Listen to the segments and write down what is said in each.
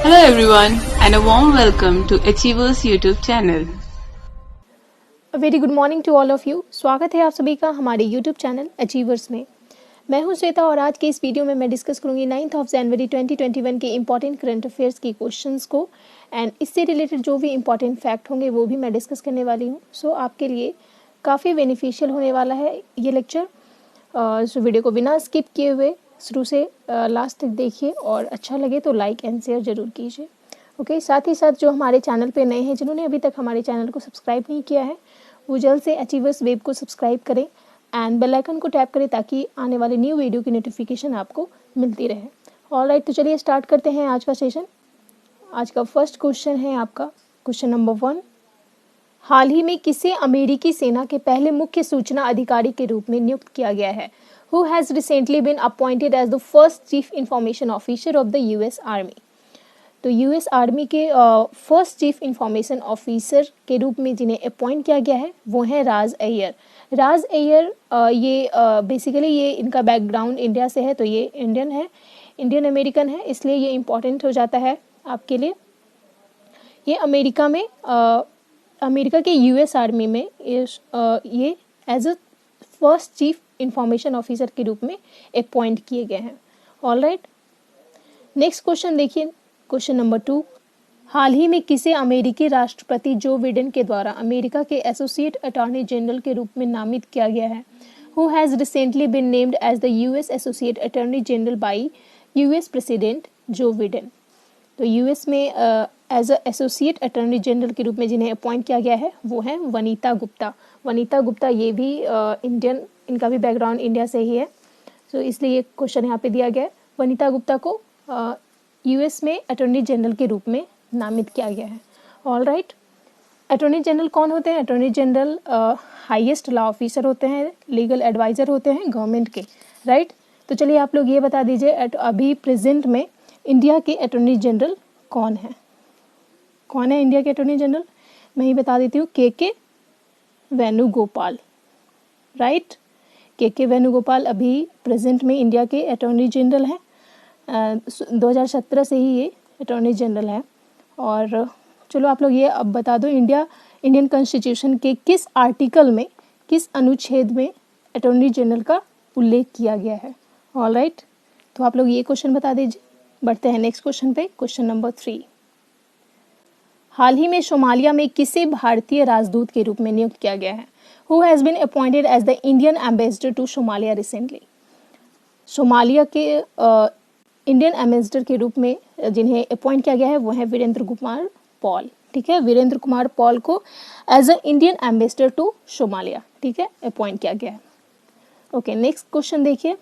Hello everyone and a warm welcome to Achievers YouTube channel. Very good morning to all of you. स्वागत है आप सभी का हमारे यूट्यूब चैनल अचीवर्स में। मैं हूं श्वेता और आज के इस वीडियो में मैं डिस्कस करूंगी 9 जनवरी 2021 के इंपॉर्टेंट करंट अफेयर्स की क्वेश्चंस को एंड इससे रिलेटेड जो भी इंपॉर्टेंट फैक्ट होंगे वो भी मैं डिस्कस करने वाली हूं। सो आपके लिए काफ़ी बेनिफिशियल होने वाला है ये लेक्चर। सो वीडियो को बिना स्किप किए हुए शुरू से लास्ट तक देखिए और अच्छा लगे तो लाइक एंड शेयर ज़रूर कीजिए। ओके, साथ ही साथ जो हमारे चैनल पे नए हैं, जिन्होंने अभी तक हमारे चैनल को सब्सक्राइब नहीं किया है, वो जल्द से अचीवर्स वेब को सब्सक्राइब करें एंड बेल आइकन को टैप करें ताकि आने वाले न्यू वीडियो की नोटिफिकेशन आपको मिलती रहे। ऑलराइट, तो चलिए स्टार्ट करते हैं आज का सेशन। आज का फर्स्ट क्वेश्चन है आपका क्वेश्चन नंबर 1। हाल ही में किसे अमेरिकी सेना के पहले मुख्य सूचना अधिकारी के रूप में नियुक्त किया गया है? Who has recently been appointed as the first Chief Information Officer of the US Army? तो यूएस आर्मी के फर्स्ट चीफ इंफॉर्मेशन ऑफिसर के रूप में जिन्हें अपॉइंट किया गया है वो हैं राज अय्यर। राज अय्यर ये बेसिकली ये इनका बैकग्राउंड इंडिया से है, तो ये इंडियन है, इंडियन अमेरिकन है, इसलिए ये इम्पॉर्टेंट हो जाता है आपके लिए। ये अमेरिका के यूएस आर्मी में ये as a first chief information officer के रूप में अपॉइंट किए गए हैं। ऑलराइट, नेक्स्ट क्वेश्चन देखिए, क्वेश्चन नंबर 2। हाल ही में किसे अमेरिकी राष्ट्रपति जो बिडेन के द्वारा अमेरिका के एसोसिएट अटॉर्नी जनरल के रूप में नामित किया गया है? Who has recently been named as the US Associate Attorney General by US President Joe Biden? तो यूएस में as a associate attorney general के रूप में जिन्हें अपॉइंट किया गया है वो हैं वनीता गुप्ता। वनीता गुप्ता ये भी इंडियन, इनका भी बैकग्राउंड इंडिया से ही है, तो इसलिए ये क्वेश्चन यहाँ पे दिया गया है। वनीता गुप्ता को यूएस में अटॉर्नी जनरल के रूप में नामित किया गया है। ऑलराइट, अटॉर्नी जनरल कौन होते हैं? Attorney general highest law officer होते हैं, लीगल एडवाइज़र होते हैं गवर्नमेंट के, राइट। तो चलिए आप लोग ये बता दीजिए अभी प्रेजेंट में इंडिया के अटॉर्नी जनरल कौन है? कौन है इंडिया के अटॉर्नी जनरल? मैं ही बता देती हूँ, के वेणुगोपाल, राइट। के वेणुगोपाल अभी प्रेजेंट में इंडिया के अटॉर्नी जनरल हैं। 2017 से ही ये अटॉर्नी जनरल है। और चलो आप लोग ये अब बता दो, इंडियन कॉन्स्टिट्यूशन के किस आर्टिकल में, किस अनुच्छेद में अटॉर्नी जनरल का उल्लेख किया गया है? ऑलराइट, तो आप लोग ये क्वेश्चन बता दीजिए। बढ़ते हैं नेक्स्ट क्वेश्चन पे, क्वेश्चन नंबर 3। हाल ही में सोमालिया में किसे भारतीय राजदूत के रूप में नियुक्त किया गया है? Who has been appointed as the Indian ambassador to Somalia recently? Somalia के इंडियन एम्बेसडर के रूप में जिन्हें अपॉइंट किया गया है वो है वीरेंद्र कुमार पॉल, ठीक है। वीरेंद्र कुमार पॉल को as a Indian ambassador to Somalia, ठीक है, अपॉइंट किया गया है। ओके, नेक्स्ट क्वेश्चन देखिए।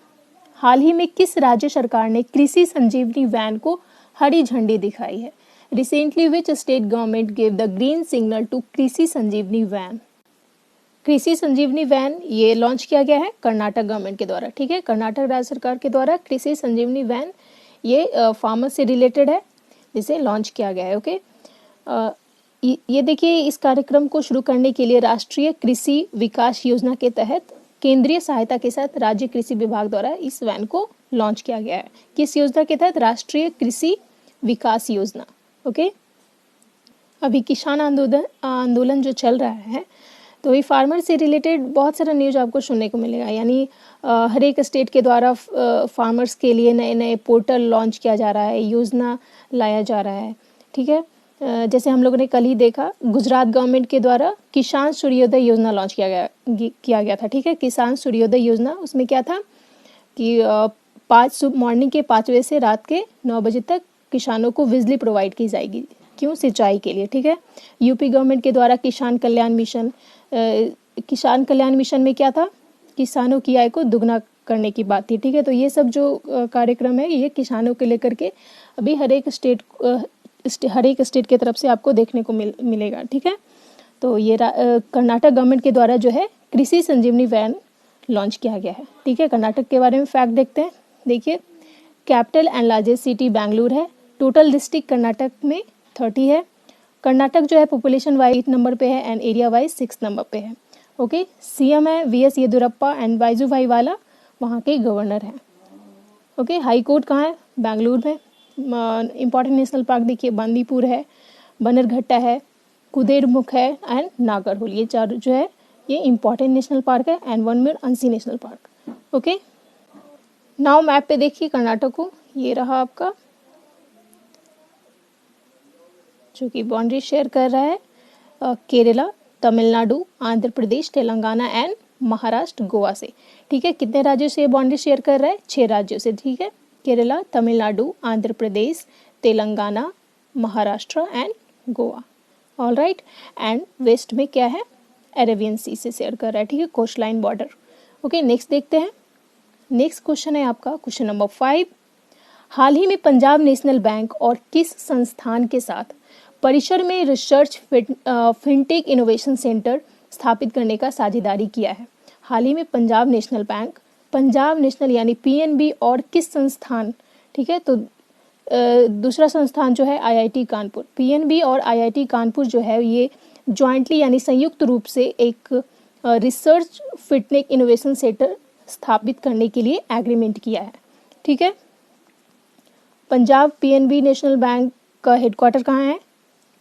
हाल ही में किस राज्य सरकार ने कृषि संजीवनी वैन को हरी झंडी दिखाई है? Recently which state government gave the green signal to Krishi Sanjeevani van? कृषि संजीवनी वैन ये लॉन्च किया गया है कर्नाटक गवर्नमेंट के द्वारा, ठीक है। कर्नाटक राज्य सरकार के द्वारा कृषि संजीवनी वैन ये फार्मर से रिलेटेड है, जिसे लॉन्च किया गया है। ओके, ये देखिए, इस कार्यक्रम को शुरू करने के लिए राष्ट्रीय कृषि विकास योजना के तहत केंद्रीय सहायता के साथ राज्य कृषि विभाग द्वारा इस वैन को लॉन्च किया गया है। किस योजना के तहत? राष्ट्रीय कृषि विकास योजना। ओके, अभी किसान आंदोलन जो चल रहा है, तो ये फार्मर से रिलेटेड बहुत सारा न्यूज आपको सुनने को मिलेगा। यानी हर एक स्टेट के द्वारा फार्मर्स के लिए नए नए पोर्टल लॉन्च किया जा रहा है, योजना लाया जा रहा है, ठीक है। जैसे हम लोगों ने कल ही देखा, गुजरात गवर्नमेंट के द्वारा किसान सूर्योदय योजना लॉन्च किया गया था, ठीक है। किसान सूर्योदय योजना, उसमें क्या था कि मॉर्निंग के 5 बजे से रात के 9 बजे तक किसानों को बिजली प्रोवाइड की जाएगी। क्यों? सिंचाई के लिए, ठीक है। यूपी गवर्नमेंट के द्वारा किसान कल्याण मिशन में क्या था? किसानों की आय को दुगना करने की बात थी, ठीक है। तो ये सब जो कार्यक्रम है ये किसानों के लेकर के अभी हर एक स्टेट के तरफ से आपको देखने को मिलेगा, ठीक है। तो ये कर्नाटक गवर्नमेंट के द्वारा जो है कृषि संजीवनी वैन लॉन्च किया गया है, ठीक है। कर्नाटक के बारे में फैक्ट देखते हैं। देखिए, capital and largest city Bengaluru है, टोटल डिस्ट्रिक्ट कर्नाटक में 30 है। कर्नाटक जो है पॉपुलेशन वाइज 8 नंबर पे है एंड एरिया वाइज 6 नंबर पे है। ओके, सीएम है वीएस येदियुरप्पा एंड वाजुभाई वाला वहाँ के गवर्नर हैं। ओके, हाई कोर्ट कहाँ है? बेंगलुरु में। इम्पॉर्टेंट नेशनल पार्क देखिए बांदीपुर है, बनरघट्टा है, कुदेरमुख है एंड नागरहोल। ये चार जो है ये इम्पॉर्टेंट नेशनल पार्क है एंड वन में Anshi national park. Okay, now map पे देखिए कर्नाटक को, ये रहा आपका जो कि बाउंड्री शेयर कर रहा है केरला, तमिलनाडु, आंध्र प्रदेश, तेलंगाना एंड महाराष्ट्र, गोवा से। ठीक है, कितने राज्यों से ये बाउंड्री शेयर कर रहा है? 6 राज्यों से। ठीक है, Kerala, Tamil Nadu, Andhra Pradesh, Telangana, Maharashtra and Goa. All right, and west में क्या है? अरेबियन सी से शेयर कर रहा है। ठीक है, coast line border. Okay, next देखते हैं। नेक्स्ट क्वेश्चन है आपका क्वेश्चन नंबर 5। हाल ही में पंजाब नेशनल बैंक और किस संस्थान के साथ परिसर में रिसर्च फिनटेक इनोवेशन सेंटर स्थापित करने का साझेदारी किया है? हाल ही में Punjab national bank, Punjab national यानी पीएनबी और किस संस्थान, ठीक है, तो दूसरा संस्थान जो है आईआईटी कानपुर। पीएनबी और आईआईटी कानपुर जो है ये जॉइंटली यानी संयुक्त रूप से एक रिसर्च फिटनेक इनोवेशन सेंटर स्थापित करने के लिए एग्रीमेंट किया है। ठीक है, पंजाब पीएनबी नेशनल बैंक का हेडक्वार्टर कहाँ है?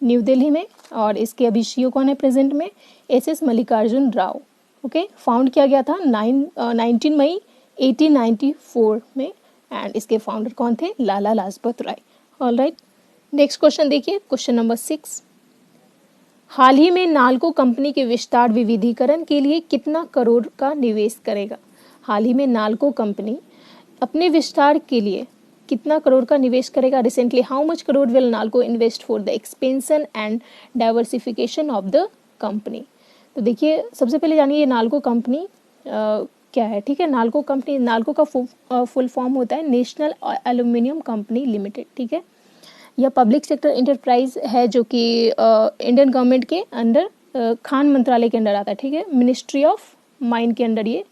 न्यू दिल्ली में, और इसके अभी सीईओ कौन है प्रेजेंट में? SS Mallikarjun Rao. Okay, found किया गया था 19 मई 1894 में एंड इसके फाउंडर कौन थे? Lala Lajpat Rai. All right, next question देखिए क्वेश्चन नंबर 6। हाल ही में नालको कंपनी के विस्तार विविधीकरण के लिए कितना करोड़ का निवेश करेगा? हाल ही में नालको कंपनी अपने विस्तार के लिए कितना करोड़ का निवेश करेगा? Recently how much crore will NALCO invest for the expansion and diversification of the company? तो देखिए सबसे पहले जानिए ये नालको कंपनी क्या है। ठीक है, नालको कंपनी, नालको का फुल फॉर्म होता है नेशनल एल्यूमिनियम कंपनी लिमिटेड। ठीक है, यह पब्लिक सेक्टर इंटरप्राइज है जो कि इंडियन गवर्नमेंट के अंडर खान मंत्रालय के अंडर आता है। ठीक है, मिनिस्ट्री ऑफ माइन के अंडर ये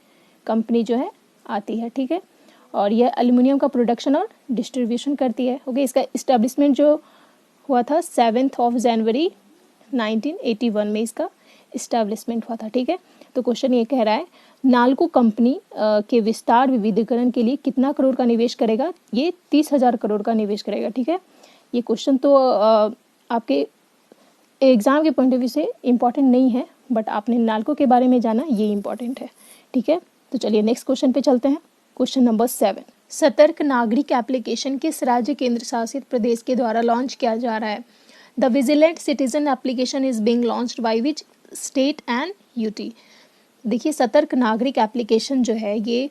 कंपनी जो है आती है। ठीक है, और यह एल्यूमिनियम का प्रोडक्शन और डिस्ट्रीब्यूशन करती है। ओके, इसका इस्टेब्लिशमेंट जो हुआ था 7 जनवरी 1981 में इसका इस्टेब्लिशमेंट हुआ था। ठीक है, तो क्वेश्चन ये कह रहा है नालको कंपनी के विस्तार विविधीकरण के लिए कितना करोड़ का निवेश करेगा? ये 30,000 करोड़ का निवेश करेगा। ठीक है, ये क्वेश्चन तो आपके एग्जाम के पॉइंट ऑफ व्यू से इम्पॉर्टेंट नहीं है, बट आपने नालको के बारे में जाना ये इम्पॉर्टेंट है। ठीक है, तो चलिए नेक्स्ट क्वेश्चन पे चलते हैं। क्वेश्चन नंबर 7, सतर्क नागरिक एप्लीकेशन किस राज्य केंद्र शासित प्रदेश के द्वारा लॉन्च किया जा रहा है? The vigilant citizen application is being launched by which state and UT? देखिए सतर्क नागरिक एप्लीकेशन जो है ये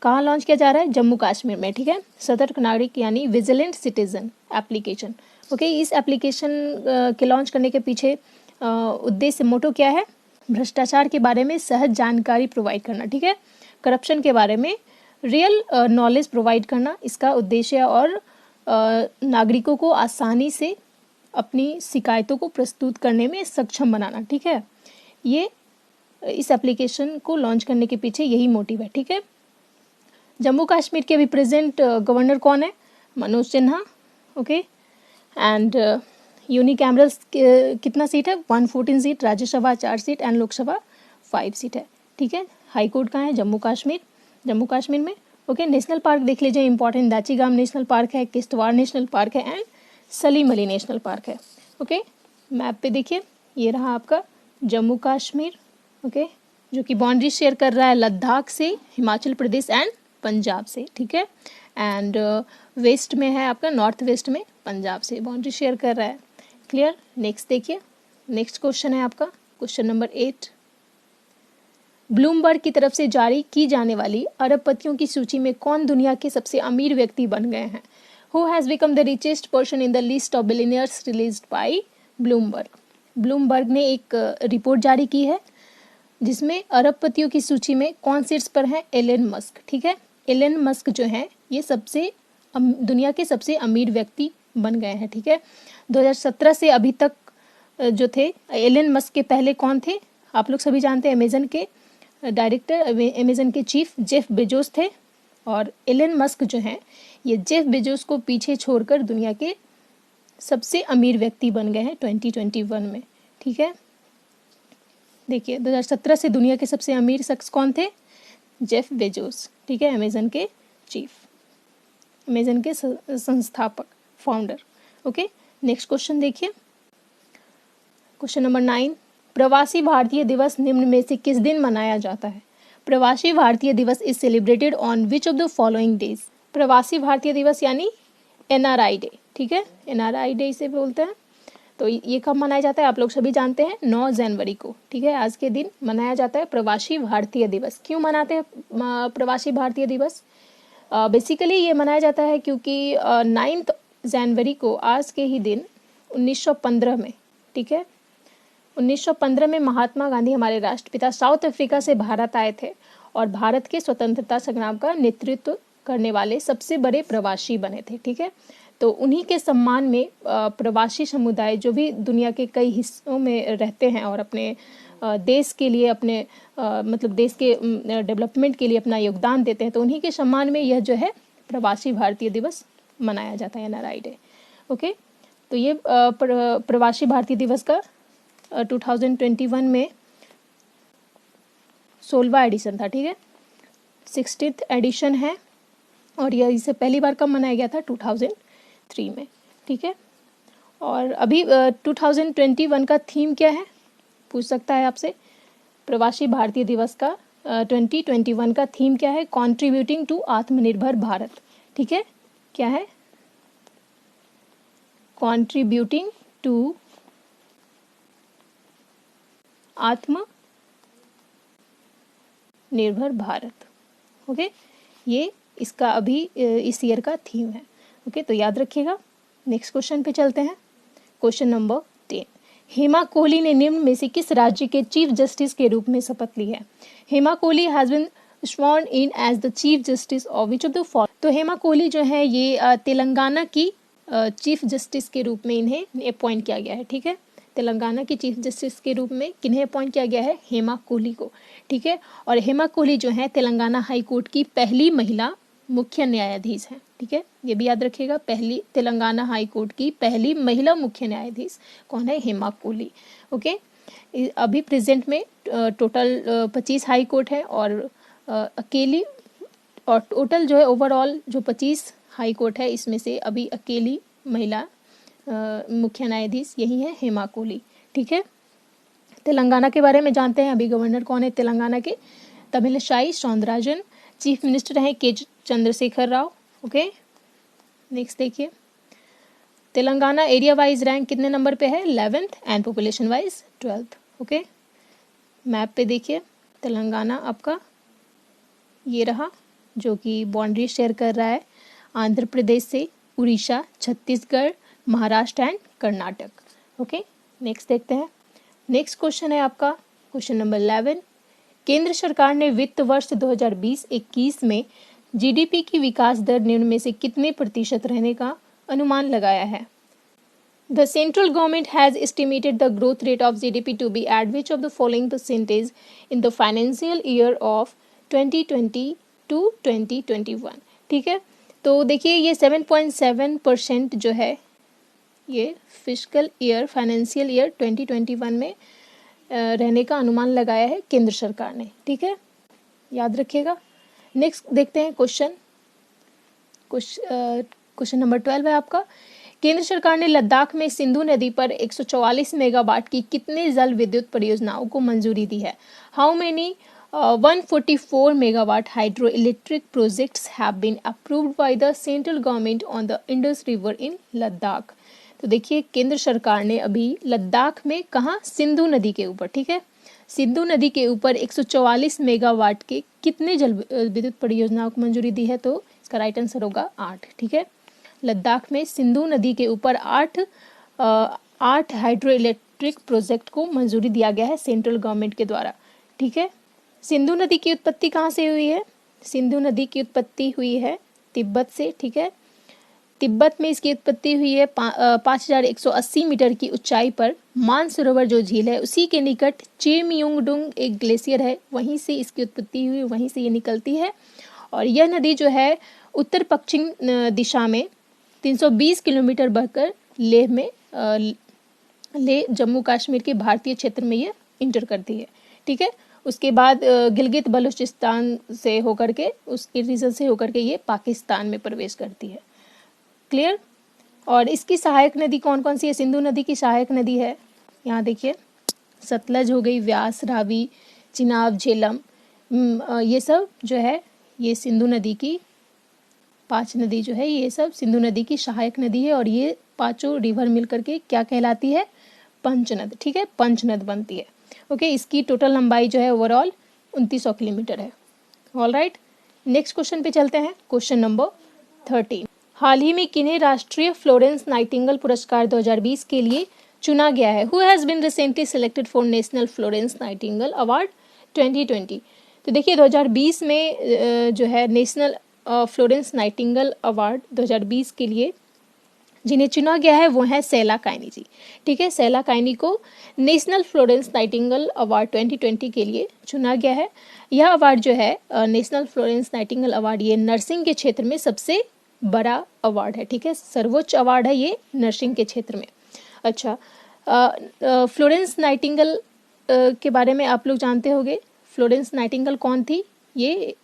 कहाँ लॉन्च किया जा रहा है? जम्मू कश्मीर में। ठीक है, सतर्क नागरिक यानी विजिलेंट सिटीजन एप्लीकेशन। ओके, इस एप्लीकेशन के लॉन्च करने के पीछे उद्देश्य, मोटो क्या है? भ्रष्टाचार के बारे में सहज जानकारी प्रोवाइड करना। ठीक है, करप्शन के बारे में रियल नॉलेज प्रोवाइड करना इसका उद्देश्य है, और नागरिकों को आसानी से अपनी शिकायतों को प्रस्तुत करने में सक्षम बनाना। ठीक है, ये इस एप्लीकेशन को लॉन्च करने के पीछे यही मोटिव है। ठीक है, जम्मू कश्मीर के अभी प्रेजेंट गवर्नर कौन है? Manoj Sinha. Okay, and unicameral कितना सीट है? 114 seat, Rajya Sabha 4 seat and Lok Sabha 5 seat है। ठीक है, हाई कोर्ट कहाँ है? जम्मू कश्मीर में। ओके, नेशनल पार्क देख लीजिए इंपॉर्टेंट, दाचीगाम नेशनल पार्क है, किश्तवाड़ नेशनल पार्क है and Salim Ali national park है। ओके, मैप पे देखिए ये रहा आपका जम्मू कश्मीर। ओके, जो कि बाउंड्री शेयर कर रहा है लद्दाख से, हिमाचल प्रदेश एंड पंजाब से। ठीक है, एंड वेस्ट में है आपका, नॉर्थ वेस्ट में पंजाब से बाउंड्री शेयर कर रहा है। क्लियर? नेक्स्ट देखिए, नेक्स्ट क्वेश्चन है आपका क्वेश्चन नंबर 8। ब्लूमबर्ग की तरफ से जारी की जाने वाली अरबपतियों की सूची में कौन दुनिया के सबसे अमीर व्यक्ति बन गए हैं? Who has become the richest person in the list of billionaires released by Bloomberg? Bloomberg ने एक रिपोर्ट जारी की है जिसमें अरबपतियों की सूची में कौन शीर्ष पर है? Elon Musk. ठीक है, एलन मस्क जो है ये दुनिया के सबसे अमीर व्यक्ति बन गए हैं। ठीक है, 2017 से अभी तक जो थे, एलन मस्क के पहले कौन थे? आप लोग सभी जानते हैं, अमेजन के डायरेक्टर, अमेजन के चीफ जेफ बेजोस थे, और एलन मस्क जो हैं ये जेफ बेजोस को पीछे छोड़कर दुनिया के सबसे अमीर व्यक्ति बन गए हैं 2021 में। ठीक है, देखिए 2017 से दुनिया के सबसे अमीर शख्स कौन थे? Jeff Bezos. ठीक है, अमेजन के चीफ, अमेजन के संस्थापक, फाउंडर। ओके, नेक्स्ट क्वेश्चन देखिए, क्वेश्चन नंबर 9, प्रवासी भारतीय दिवस निम्न में से किस दिन मनाया जाता है? प्रवासी भारतीय दिवस is celebrated on which of the following days? प्रवासी भारतीय दिवस यानी NRI डे, ठीक है, NRI डे इसे बोलते हैं। तो ये कब मनाया जाता है? आप लोग सभी जानते हैं, 9 जनवरी को, ठीक है, आज के दिन मनाया जाता है प्रवासी भारतीय दिवस। क्यों मनाते हैं प्रवासी भारतीय दिवस? बेसिकली ये मनाया जाता है क्योंकि 9 जनवरी को आज के ही दिन 1915 में, ठीक है, 1915 में महात्मा गांधी हमारे राष्ट्रपिता साउथ अफ्रीका से भारत आए थे और भारत के स्वतंत्रता संग्राम का नेतृत्व करने वाले सबसे बड़े प्रवासी बने थे, ठीक है। तो उन्हीं के सम्मान में प्रवासी समुदाय जो भी दुनिया के कई हिस्सों में रहते हैं और अपने देश के लिए, अपने मतलब देश के डेवलपमेंट के लिए अपना योगदान देते हैं, तो उन्हीं के सम्मान में यह जो है प्रवासी भारतीय दिवस मनाया जाता है, NRI डे। ओके, तो ये प्रवासी भारतीय दिवस का 2021 में 16वां एडिशन था, ठीक है, 60th एडिशन है। और यह इसे पहली बार कब मनाया गया था? 2003 में, ठीक है। और अभी 2021 का थीम क्या है, पूछ सकता है आपसे। प्रवासी भारतीय दिवस का 2021 का थीम क्या है? कॉन्ट्रीब्यूटिंग टू आत्मनिर्भर भारत, ठीक है, क्या है? कॉन्ट्रीब्यूटिंग टू आत्मनिर्भर भारत। ओके, ये इसका अभी इस ईयर का थीम है। ओके, तो याद रखिएगा। नेक्स्ट क्वेश्चन पे चलते हैं, क्वेश्चन नंबर 10। हेमा कोहली ने निम्न में से किस राज्य के चीफ जस्टिस के रूप में शपथ ली है? Hema Kohli has been sworn in as the chief justice of which of the following? तो हेमा कोहली जो है ये तेलंगाना की चीफ जस्टिस के रूप में इन्हें अपॉइंट किया गया है, ठीक है। तेलंगाना की चीफ जस्टिस के रूप में किन्हें अपॉइंट किया गया है? हेमा कोहली को, ठीक है। और हेमा कोहली जो है तेलंगाना हाई कोर्ट की पहली महिला मुख्य न्यायाधीश हैं, ठीक है, ये भी याद रखिएगा। पहली तेलंगाना हाई कोर्ट की पहली महिला मुख्य न्यायाधीश कौन है? हेमा कोहली। ओके, अभी प्रेजेंट में टोटल 25 हाई कोर्ट है और अकेली, और टोटल जो है ओवरऑल जो 25 हाई कोर्ट है इसमें से अभी अकेली महिला मुख्य न्यायाधीश यही है, हेमा कोहली, ठीक है। तेलंगाना के बारे में जानते हैं, अभी गवर्नर कौन है तेलंगाना के? तमिलसाई सौंदरराजन। चीफ मिनिस्टर हैं के चंद्रशेखर राव। ओके, नेक्स्ट देखिए, तेलंगाना एरिया वाइज रैंक कितने नंबर पे है? 11th and population wise 12th। Okay, map पे देखिए, तेलंगाना आपका ये रहा जो कि बाउंड्री शेयर कर रहा है आंध्र प्रदेश से, Orissa, Chhattisgarh, Maharashtra and Karnataka. Okay, next देखते हैं। नेक्स्ट क्वेश्चन है आपका क्वेश्चन नंबर 11। केंद्र सरकार ने वित्त वर्ष 2020-21 में जीडीपी की विकास दर निम्न में से कितने प्रतिशत रहने का अनुमान लगाया है? The central government has estimated the growth rate of GDP to be at which of the following percentage in the financial year of 2020 to 2021? ठीक है, तो देखिए ये 7.7% जो है ये फिस्कल ईयर, फाइनेंशियल ईयर 2021 में रहने का अनुमान लगाया है केंद्र सरकार ने, ठीक है, याद रखिएगा। नेक्स्ट देखते हैं क्वेश्चन नंबर 12 है आपका। केंद्र सरकार ने लद्दाख में सिंधु नदी पर 144 मेगावाट की कितने जल विद्युत परियोजनाओं को मंजूरी दी है? How many 144 megawatt hydro electric projects have been approved by the central government on the Indus river in Ladakh? तो देखिए केंद्र सरकार ने अभी लद्दाख में कहाँ? सिंधु नदी के ऊपर, ठीक है, सिंधु नदी के ऊपर 144 मेगावाट के कितने जल विद्युत परियोजनाओं को मंजूरी दी है? तो इसका राइट आंसर होगा 8, ठीक है। लद्दाख में सिंधु नदी के ऊपर 8 हाइड्रो इलेक्ट्रिक प्रोजेक्ट को मंजूरी दिया गया है सेंट्रल गवर्नमेंट के द्वारा, ठीक है। सिंधु नदी की उत्पत्ति कहाँ से हुई है? सिंधु नदी की उत्पत्ति हुई है तिब्बत से, ठीक है। तिब्बत में इसकी उत्पत्ति हुई है 5180 मीटर की ऊंचाई पर मानसरोवर जो झील है उसी के निकट चेमयुंगडुंग एक ग्लेशियर है, वहीं से इसकी उत्पत्ति हुई, वहीं से ये निकलती है। और यह नदी जो है उत्तर पश्चिम दिशा में 320 किलोमीटर बहकर लेह में जम्मू कश्मीर के भारतीय क्षेत्र में ये इंटर करती है, ठीक है। उसके बाद गिलगित बलूचिस्तान से होकर के, उसके रीजन से होकर के ये पाकिस्तान में प्रवेश करती है। क्लियर? और इसकी सहायक नदी कौन कौन सी है? सिंधु नदी की सहायक नदी है, यहाँ देखिए सतलज हो गई, व्यास, रावी, चिनाब, झेलम, ये सब जो है ये सिंधु नदी की 5 नदी जो है ये सब सिंधु नदी की सहायक नदी है। और ये पांचों रिवर मिल करके क्या कहलाती है? पंचनद। ठीक है, पंचनद बनती है। ओके, इसकी टोटल लंबाई जो है ओवरऑल 2900 किलोमीटर है। ऑल राइट, नेक्स्ट क्वेश्चन पे चलते हैं। क्वेश्चन नंबर 13, हाल ही में किन्हें राष्ट्रीय फ्लोरेंस नाइटिंगेल पुरस्कार 2020 के लिए चुना गया है? Who has been recently selected for national Florence Nightingale award 2020? तो देखिए 2020 में जो है नेशनल फ्लोरेंस नाइटिंगेल अवार्ड 2020 के लिए जिन्हें चुना गया है वो है सैला काइनी जी। ठीक है, सैला काइनी को नेशनल फ्लोरेंस नाइटिंगेल अवार्ड 2020 के लिए चुना गया है। यह अवार्ड जो है नेशनल फ्लोरेंस नाइटिंगेल अवार्ड ये नर्सिंग के क्षेत्र में सबसे बड़ा अवार्ड है। ठीक है, सर्वोच्च अवार्ड है ये नर्सिंग के क्षेत्र में। अच्छा, फ्लोरेंस नाइटिंगेल के बारे में आप लोग जानते होंगे। फ्लोरेंस नाइटिंगेल कौन थी? ये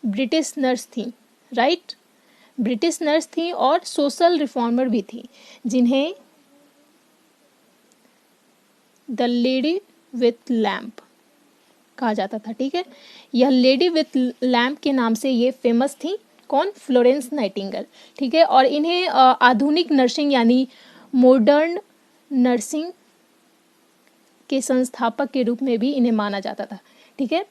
ब्रिटिश नर्स थी, राइट? ब्रिटिश नर्स थी और सोशल रिफॉर्मर भी थी, जिन्हें द लेडी विथ लैम्प कहा जाता था। ठीक है, यह लेडी विथ लैम्प के नाम से ये फेमस थी। कौन? Florence Nightingale. ठीक है, और इन्हें आधुनिक नर्सिंग यानी मॉडर्न नर्सिंग के संस्थापक के रूप में भी इन्हें माना जाता था। ठीक है,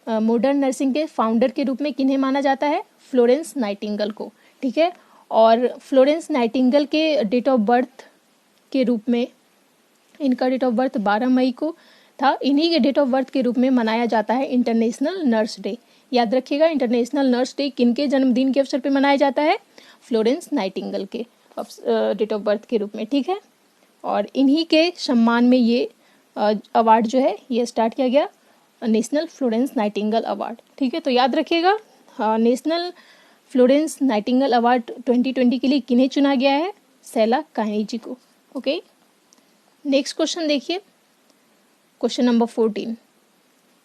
मॉडर्न नर्सिंग के फाउंडर के रूप में किन्हें माना जाता है? फ्लोरेंस नाइटिंगेल को। ठीक है, और फ्लोरेंस नाइटिंगेल के डेट ऑफ बर्थ के रूप में, इनका डेट ऑफ बर्थ 12 मई को था। इन्हीं के डेट ऑफ बर्थ के रूप में मनाया जाता है इंटरनेशनल नर्स डे। याद रखिएगा, इंटरनेशनल नर्स डे किनके जन्मदिन के अवसर पर मनाया जाता है? फ्लोरेंस नाइटिंगेल के डेट ऑफ बर्थ के रूप में। ठीक है, और इन्हीं के सम्मान में ये अवार्ड जो है ये स्टार्ट किया गया, नेशनल फ्लोरेंस नाइटिंगेल अवार्ड। ठीक है, तो याद रखिएगा नेशनल फ्लोरेंस नाइटिंगेल अवार्ड 2020 के लिए किन्हें चुना गया है? सैला काइनी जी को। ओके, नेक्स्ट क्वेश्चन देखिए, क्वेश्चन नंबर 14,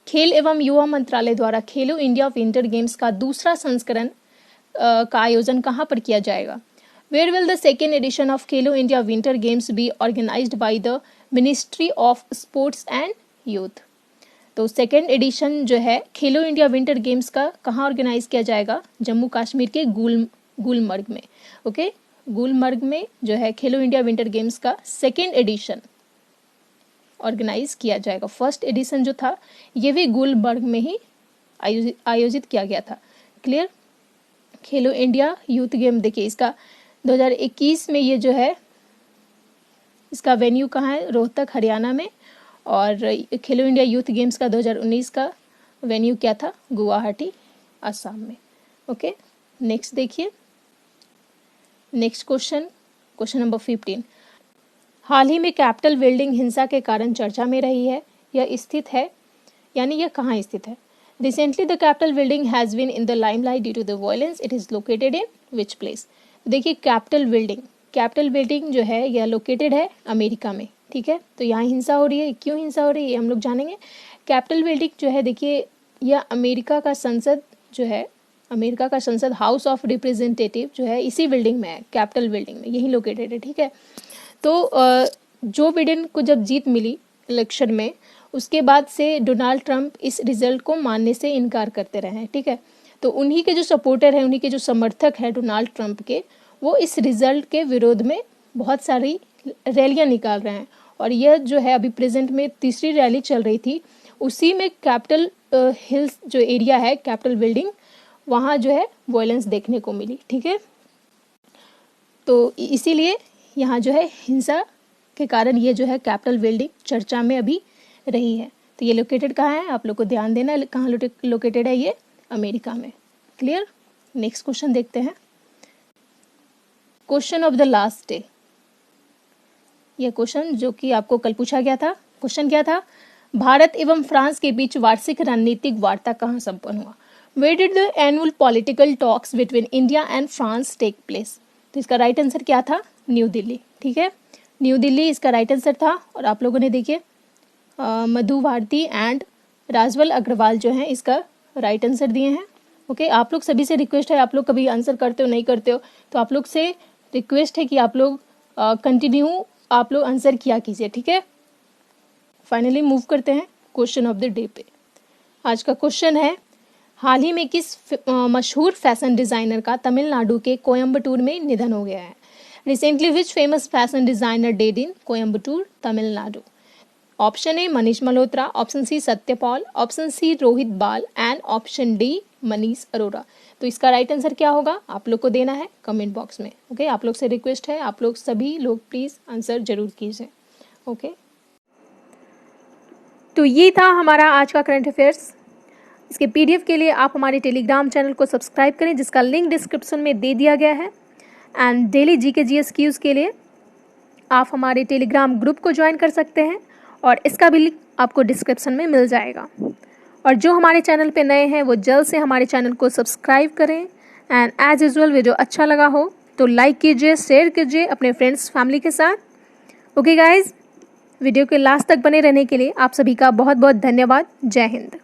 खेल एवं युवा मंत्रालय द्वारा खेलो इंडिया विंटर गेम्स का दूसरा संस्करण का आयोजन कहाँ पर किया जाएगा? Where will the second edition of Khelo India winter games be organized by the ministry of sports and youth? तो सेकेंड एडिशन जो है खेलो इंडिया विंटर गेम्स का कहाँ ऑर्गेनाइज किया जाएगा? जम्मू कश्मीर के गुलमर्ग में। ओके, गुलमर्ग में जो है खेलो इंडिया विंटर गेम्स का सेकेंड एडिशन ऑर्गेनाइज किया जाएगा। फर्स्ट एडिशन जो था ये भी गुलमर्ग में ही आयोजित किया गया था। क्लियर? खेलो इंडिया यूथ गेम देखिए इसका 2021 में ये जो है इसका वेन्यू कहाँ है? रोहतक हरियाणा में। और खेलो इंडिया यूथ गेम्स का 2019 का वेन्यू क्या था? गुवाहाटी असम में। ओके, नेक्स्ट देखिए, नेक्स्ट क्वेश्चन, क्वेश्चन नंबर 15, हाल ही में कैपिटल बिल्डिंग हिंसा के कारण चर्चा में रही है। यह स्थित है, यानी यह कहाँ स्थित है? Recently the capital building has been in the limelight due to the violence. It is located in which place? देखिए कैपिटल बिल्डिंग जो है यह लोकेटेड है अमेरिका में। ठीक है, तो यहाँ हिंसा हो रही है। क्यों हिंसा हो रही है ये हम लोग जानेंगे। कैपिटल बिल्डिंग जो है देखिए यह अमेरिका का संसद जो है, अमेरिका का संसद हाउस ऑफ रिप्रेजेंटेटिव जो है इसी बिल्डिंग में है, कैपिटल बिल्डिंग में, यही लोकेटेड है। ठीक है, तो जो बिडेन को जब जीत मिली इलेक्शन में उसके बाद से डोनाल्ड ट्रंप इस रिजल्ट को मानने से इनकार करते रहे हैं। ठीक है, तो उन्हीं के जो सपोर्टर हैं, उन्हीं के जो समर्थक हैं डोनाल्ड ट्रंप के, वो इस रिजल्ट के विरोध में बहुत सारी रैलियां निकाल रहे हैं। और यह जो है अभी प्रेजेंट में तीसरी रैली चल रही थी, उसी में कैपिटल हिल्स जो एरिया है कैपिटल बिल्डिंग, वहाँ जो है वायलेंस देखने को मिली। ठीक है, तो इसीलिए यहाँ जो है हिंसा के कारण ये जो है कैपिटल बिल्डिंग चर्चा में अभी रही है। तो ये लोकेटेड कहाँ है? आप लोग को ध्यान देना है कहाँ लोकेटेड है, ये अमेरिका में। क्लियर? नेक्स्ट क्वेश्चन देखते हैं, question of the last day. यह क्वेश्चन जो कि आपको कल पूछा गया था, क्वेश्चन क्या था? भारत एवं फ्रांस के बीच वार्षिक रणनीतिक वार्ता कहाँ संपन्न हुआ? Where did the annual political talks between India and France take place? तो इसका राइट आंसर क्या था? न्यू दिल्ली। ठीक है, न्यू दिल्ली इसका राइट आंसर था। और आप लोगों ने देखिए मधु भारती एंड राजवल अग्रवाल जो हैं इसका राइट आंसर दिए हैं। ओके, आप लोग सभी से रिक्वेस्ट है, आप लोग कभी आंसर करते हो नहीं करते हो तो आप लोग से रिक्वेस्ट है कि आप लोग कंटिन्यू आप लोग आंसर किया कीजिए, ठीक है। फाइनली मूव करते हैं क्वेश्चन ऑफ द डे पे। आज का क्वेश्चन है, हाल ही में किस मशहूर फैशन डिज़ाइनर का तमिलनाडु के कोयम्बटूर में निधन हो गया है। Recently which famous fashion designer dead in Coimbatore, Tamil Nadu. Option A Manish Malhotra, option C Satyapal, option C Rohit Bal and option D Manish Arora. तो इसका राइट आंसर क्या होगा आप लोग को देना है कमेंट बॉक्स में। ओके, आप लोग से रिक्वेस्ट है, आप लोग सभी लोग प्लीज़ आंसर जरूर कीजिए। ओके, तो ये था हमारा आज का करंट अफेयर्स। इसके पीडीएफ के लिए आप हमारे टेलीग्राम चैनल को सब्सक्राइब करें, जिसका लिंक डिस्क्रिप्शन में दे दिया गया है। And daily GK GS Qs के लिए आप हमारे टेलीग्राम ग्रुप को ज्वाइन कर सकते हैं, और इसका भी लिंक आपको डिस्क्रिप्शन में मिल जाएगा। और जो हमारे चैनल पे नए हैं वो जल्द से हमारे चैनल को सब्सक्राइब करें। एंड एज यूजुअल वीडियो अच्छा लगा हो तो लाइक कीजिए, शेयर कीजिए अपने फ्रेंड्स फैमिली के साथ। ओके गाइज, वीडियो के लास्ट तक बने रहने के लिए आप सभी का बहुत बहुत धन्यवाद। जय हिंद।